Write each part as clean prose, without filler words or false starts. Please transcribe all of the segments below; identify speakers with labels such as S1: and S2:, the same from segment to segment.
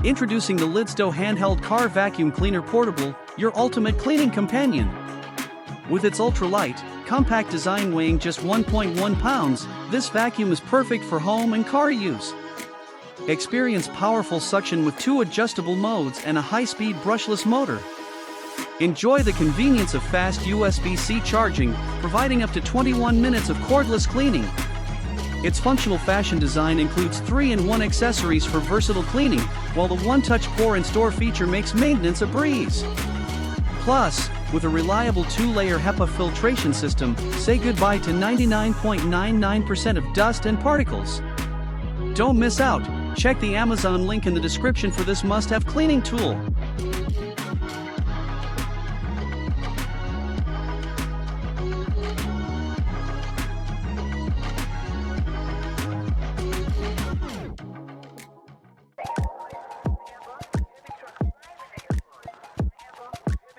S1: Introducing the Lidstow Handheld Car Vacuum Cleaner Portable, your ultimate cleaning companion. With its ultra-light, compact design weighing just 1.1 pounds, this vacuum is perfect for home and car use. Experience powerful suction with 2 adjustable modes and a high-speed brushless motor. Enjoy the convenience of fast USB-C charging, providing up to 21 minutes of cordless cleaning. Its functional fashion design includes 3-in-1 accessories for versatile cleaning, while the one-touch pour and store feature makes maintenance a breeze. Plus, with a reliable 2-layer HEPA filtration system, say goodbye to 99.99% of dust and particles. Don't miss out. Check the Amazon link in the description for this must-have cleaning tool.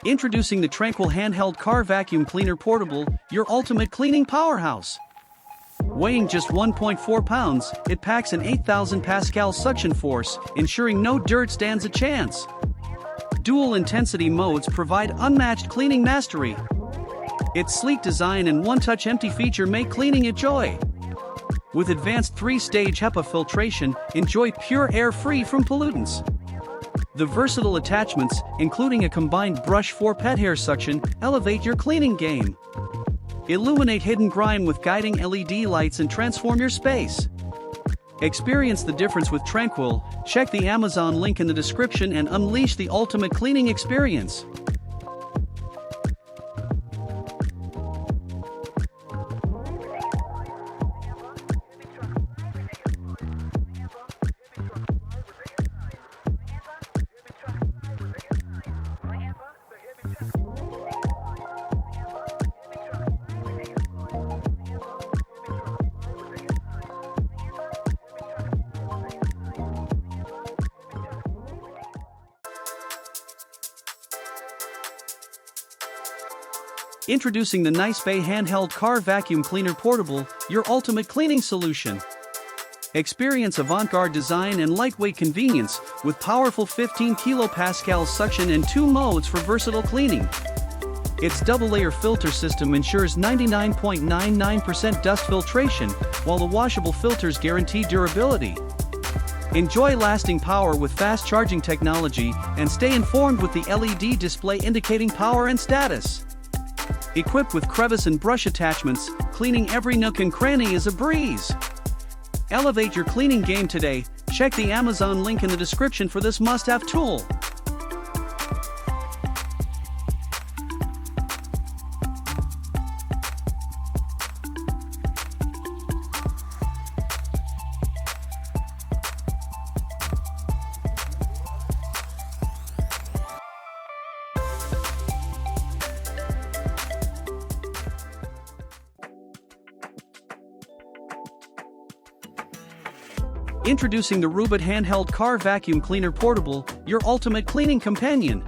S1: Introducing the Tranquil Handheld Car Vacuum Cleaner Portable, your ultimate cleaning powerhouse. Weighing just 1.4 pounds, it packs an 8,000 pascal suction force, ensuring no dirt stands a chance. Dual intensity modes provide unmatched cleaning mastery. Its sleek design and one-touch empty feature make cleaning a joy. With advanced 3-stage HEPA filtration, enjoy pure air free from pollutants. The versatile attachments, including a combined brush for pet hair suction, elevate your cleaning game. Illuminate hidden grime with guiding LED lights and transform your space. Experience the difference with Tranquil. Check the Amazon link in the description and unleash the ultimate cleaning experience. Introducing the Nice Bay Handheld Car Vacuum Cleaner Portable, your ultimate cleaning solution. Experience avant-garde design and lightweight convenience with powerful 15 kPa suction and 2 modes for versatile cleaning. Its double-layer filter system ensures 99.99% dust filtration, while the washable filters guarantee durability. Enjoy lasting power with fast charging technology and stay informed with the LED display indicating power and status. Equipped with crevice and brush attachments, cleaning every nook and cranny is a breeze. Elevate your cleaning game today. Check the Amazon link in the description for this must-have tool. Introducing the Roobot Handheld Car Vacuum Cleaner Portable, your ultimate cleaning companion.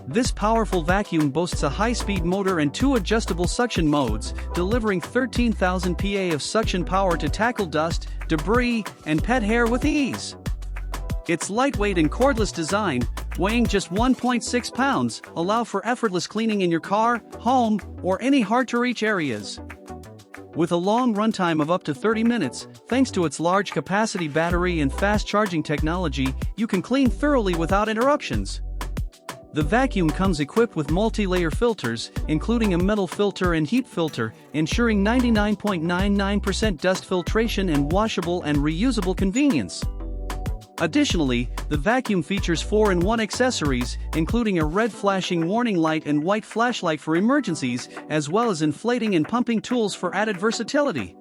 S1: This powerful vacuum boasts a high-speed motor and 2 adjustable suction modes, delivering 13,000 PA of suction power to tackle dust, debris, and pet hair with ease. Its lightweight and cordless design, weighing just 1.6 pounds, allow for effortless cleaning in your car, home, or any hard-to-reach areas. With a long runtime of up to 30 minutes, thanks to its large capacity battery and fast charging technology, you can clean thoroughly without interruptions. The vacuum comes equipped with multi-layer filters, including a metal filter and heat filter, ensuring 99.99% dust filtration and washable and reusable convenience. Additionally, the vacuum features 4-in-1 accessories, including a red flashing warning light and white flashlight for emergencies, as well as inflating and pumping tools for added versatility.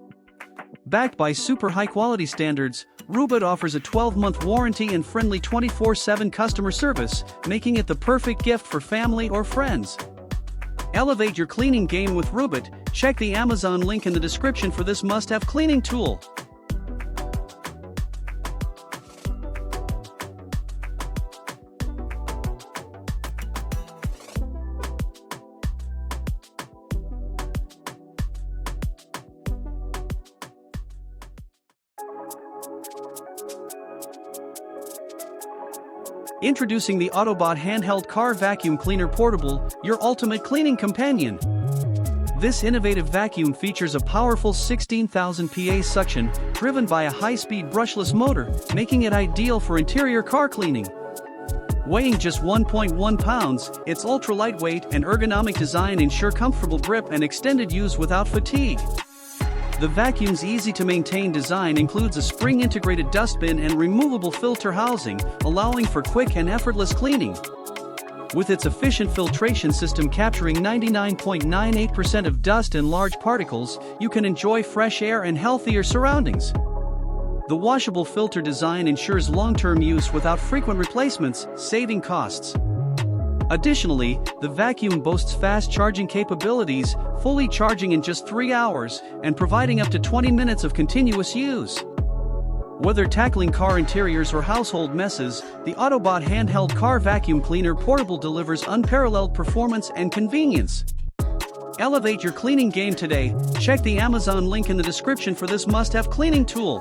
S1: Backed by super high-quality standards, Roobot offers a 12-month warranty and friendly 24/7 customer service, making it the perfect gift for family or friends. Elevate your cleaning game with Roobot. Check the Amazon link in the description for this must-have cleaning tool. Introducing the Autobot Handheld Car Vacuum Cleaner Portable, your ultimate cleaning companion. This innovative vacuum features a powerful 16,000 PA suction, driven by a high-speed brushless motor, making it ideal for interior car cleaning. Weighing just 1.1 pounds, its ultra-lightweight and ergonomic design ensure comfortable grip and extended use without fatigue. The vacuum's easy-to-maintain design includes a spring-integrated dustbin and removable filter housing, allowing for quick and effortless cleaning. With its efficient filtration system capturing 99.98% of dust and large particles, you can enjoy fresh air and healthier surroundings. The washable filter design ensures long-term use without frequent replacements, saving costs. Additionally, the vacuum boasts fast charging capabilities, fully charging in just 3 hours, and providing up to 20 minutes of continuous use. Whether tackling car interiors or household messes, the Autobot Handheld Car Vacuum Cleaner Portable delivers unparalleled performance and convenience. Elevate your cleaning game today. Check the Amazon link in the description for this must-have cleaning tool.